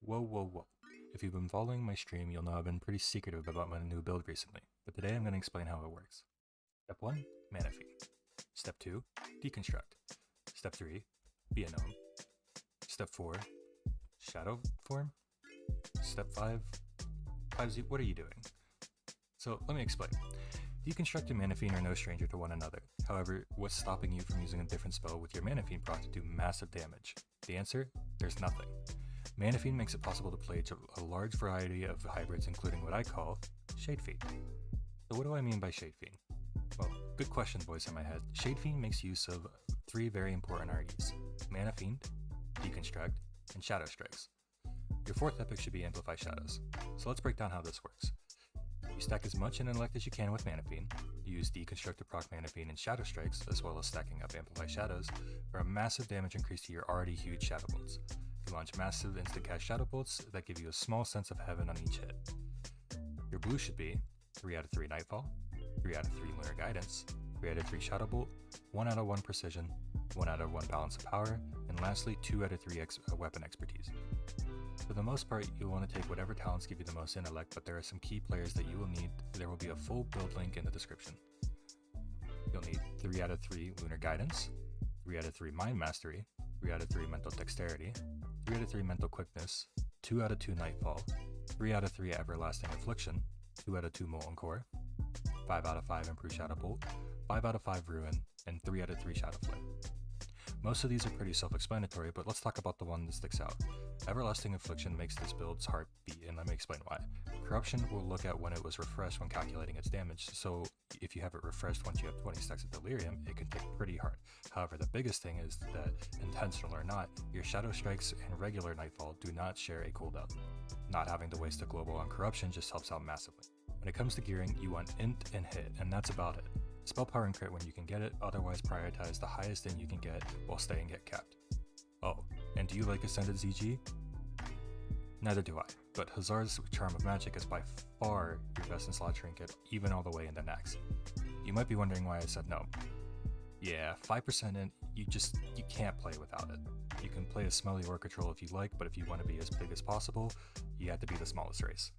Whoa. If you've been following my stream, you'll know I've been pretty secretive about my new build recently, but today I'm going to explain how it works. Step 1, Mana Fiend. Step 2, Deconstruct. Step 3, be a gnome. Step 4, Shadow Form. Step 5, 5Z, what are you doing? So let me explain. Deconstruct and Mana Fiend are no stranger to one another. However, what's stopping you from using a different spell with your Mana Fiend proc to do massive damage? The answer? There's nothing. Mana Fiend makes it possible to play a large variety of hybrids, including what I call Shadefiend. So what do I mean by Shadefiend? Well, good question, voice in my head. Shadefiend makes use of 3 very important REs: Mana Fiend, Deconstruct, and Shadow Strikes. Your 4th epic should be Amplify Shadows. So let's break down how this works. You stack as much intellect as you can with Mana Fiend, you use Deconstruct to proc Mana Fiend and Shadow Strikes, as well as stacking up Amplify Shadows, for a massive damage increase to your already huge Shadow Bolts. You launch massive instant cast Shadow Bolts that give you a small sense of heaven on each hit. Your blue should be 3 out of 3 Nightfall, 3 out of 3 Lunar Guidance, 3 out of 3 Shadow Bolt, 1 out of 1 Precision, 1 out of 1 Balance of Power, and lastly 2 out of 3 Weapon Expertise. For the most part, you'll want to take whatever talents give you the most intellect, but there are some key players that you will need. There will be a full build link in the description. You'll need 3 out of 3 Lunar Guidance, 3 out of 3 Mind Mastery, 3 out of 3 Mental Dexterity, 3 out of 3 Mental Quickness, 2 out of 2 Nightfall, 3 out of 3 Everlasting Affliction, 2 out of 2 Molten Core, 5 out of 5 Improved Shadow Bolt, 5 out of 5 Ruin, and 3 out of 3 Shadow Flame. Most of these are pretty self-explanatory, but let's talk about the one that sticks out. Everlasting Affliction makes this build's heart beat, and let me explain why. Corruption will look at when it was refreshed when calculating its damage, so if you have it refreshed once you have 20 stacks of Delirium, it can take pretty hard. However, the biggest thing is that, intentional or not, your Shadow Strikes and regular Nightfall do not share a cooldown. Not having to waste a global on Corruption just helps out massively. When it comes to gearing, you want int and hit, and that's about it. Spell power and crit when you can get it, otherwise prioritize the highest thing you can get while staying hit capped. Oh, and do you like Ascended ZG? Neither do I, but Hazard's Charm of Magic is by far your best in slot trinket, even all the way into Nax. You might be wondering why I said no. Yeah, 5% in, you can't play without it. You can play a smelly Orc Control if you like, but if you want to be as big as possible, you have to be the smallest race.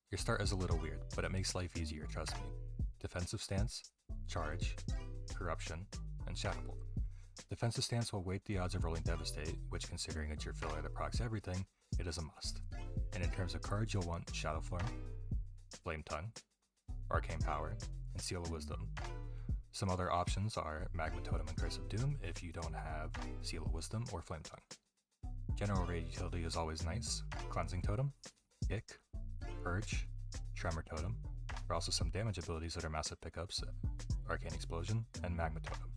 Your start is a little weird, but it makes life easier, trust me. Defensive Stance, Charge, Corruption, and Shadow Bolt. Defensive Stance will weight the odds of rolling Devastate, which, considering it's your filler that procs everything, it is a must. And in terms of cards, you'll want Shadow Form, Flame Tongue, Arcane Power, and Seal of Wisdom. Some other options are Magma Totem and Curse of Doom if you don't have Seal of Wisdom or Flame Tongue. General raid utility is always nice: Cleansing Totem, Ick, Purge, Tremor Totem. There are also some damage abilities that are massive pickups: Arcane Explosion and Magma Totem.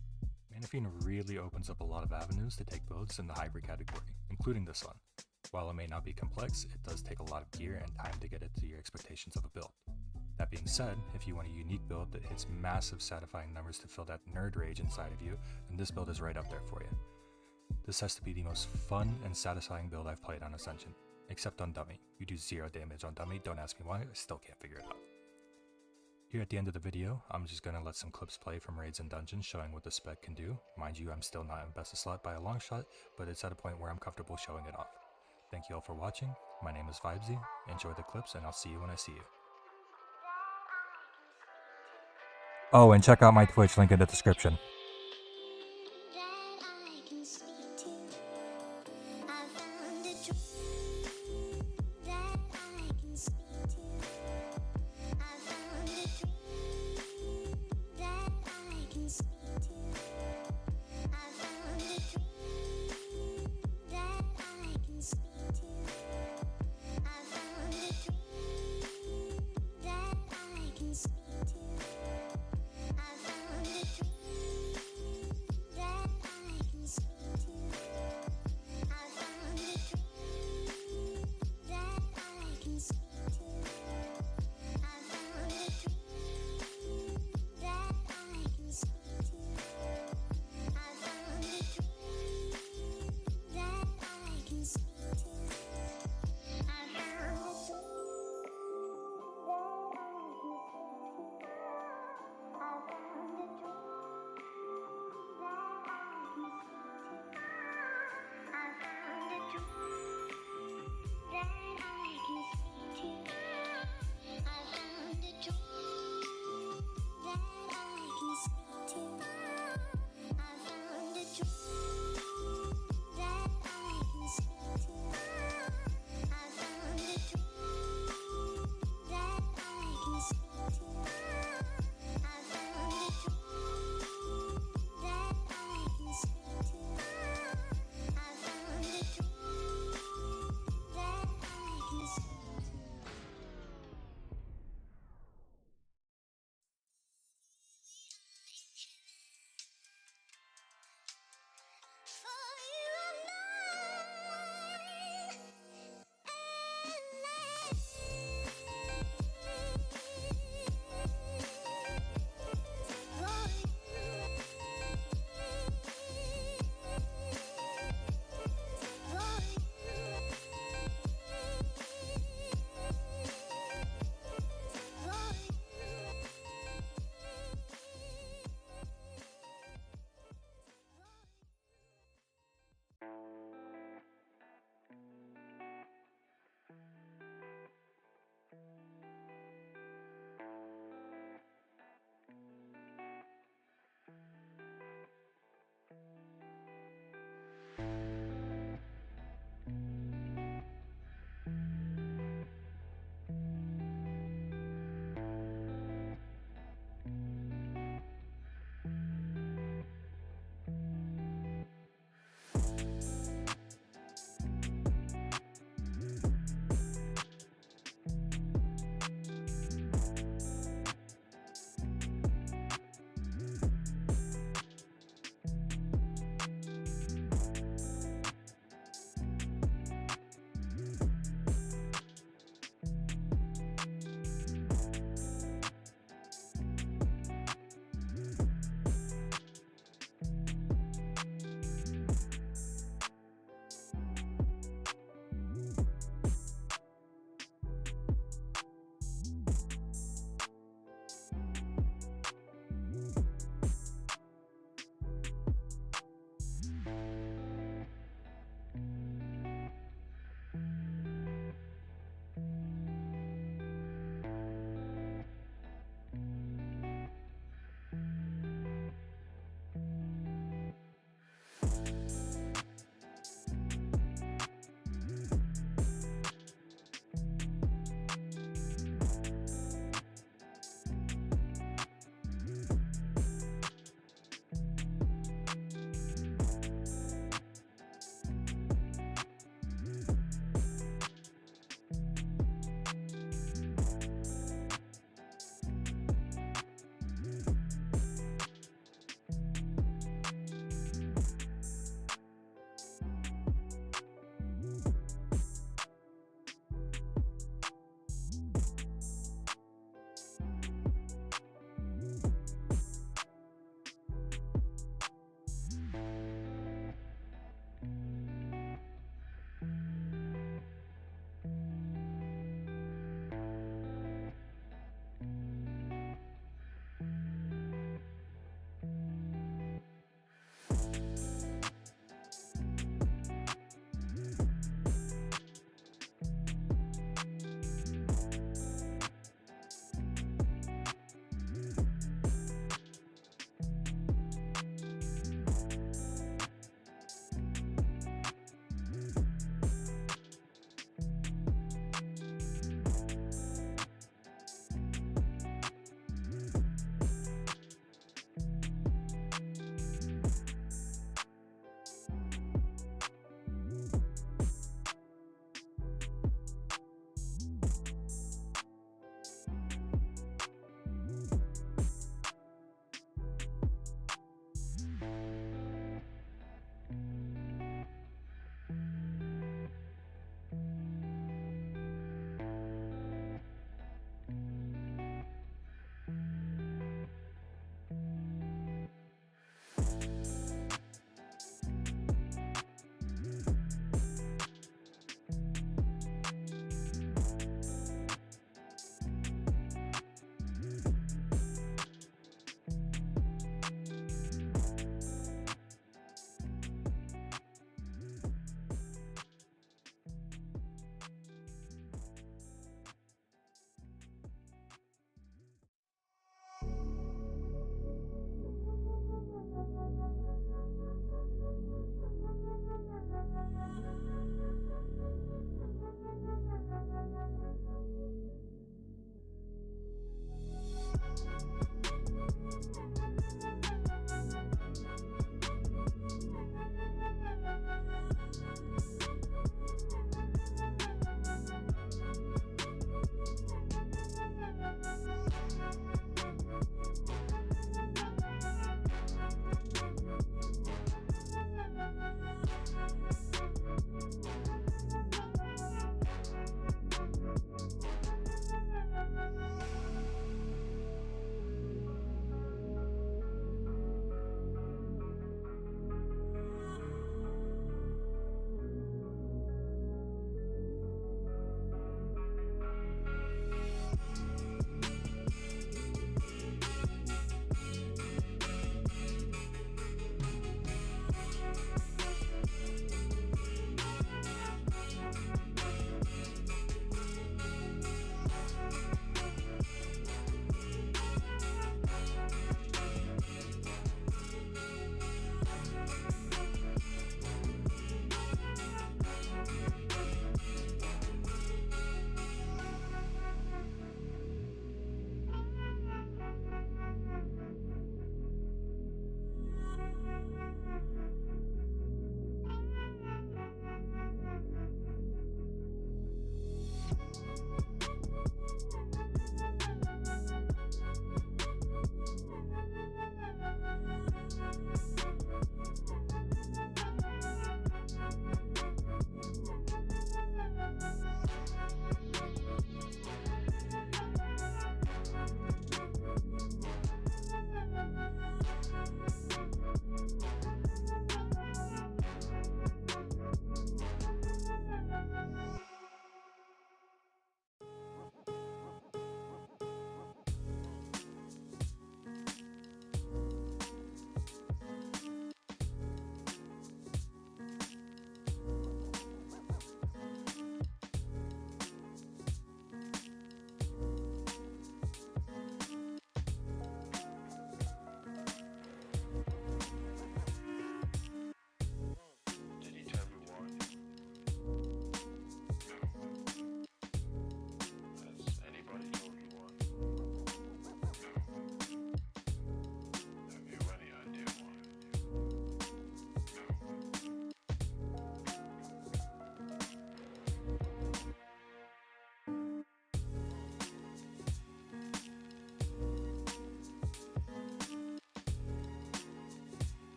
Mana Fiend really opens up a lot of avenues to take builds in the hybrid category, including this one. While it may not be complex, it does take a lot of gear and time to get it to your expectations of a build. That being said, if you want a unique build that hits massive satisfying numbers to fill that nerd rage inside of you, then this build is right up there for you. This has to be the most fun and satisfying build I've played on Ascension, except on Dummy. You do 0 damage on Dummy, don't ask me why, I still can't figure it out. Here at the end of the video, I'm just going to let some clips play from raids and dungeons showing what the spec can do. Mind you, I'm still not in best of slot by a long shot, but it's at a point where I'm comfortable showing it off. Thank you all for watching. My name is Vibesy. Enjoy the clips, and I'll see you when I see you. Oh, and check out my Twitch link in the description.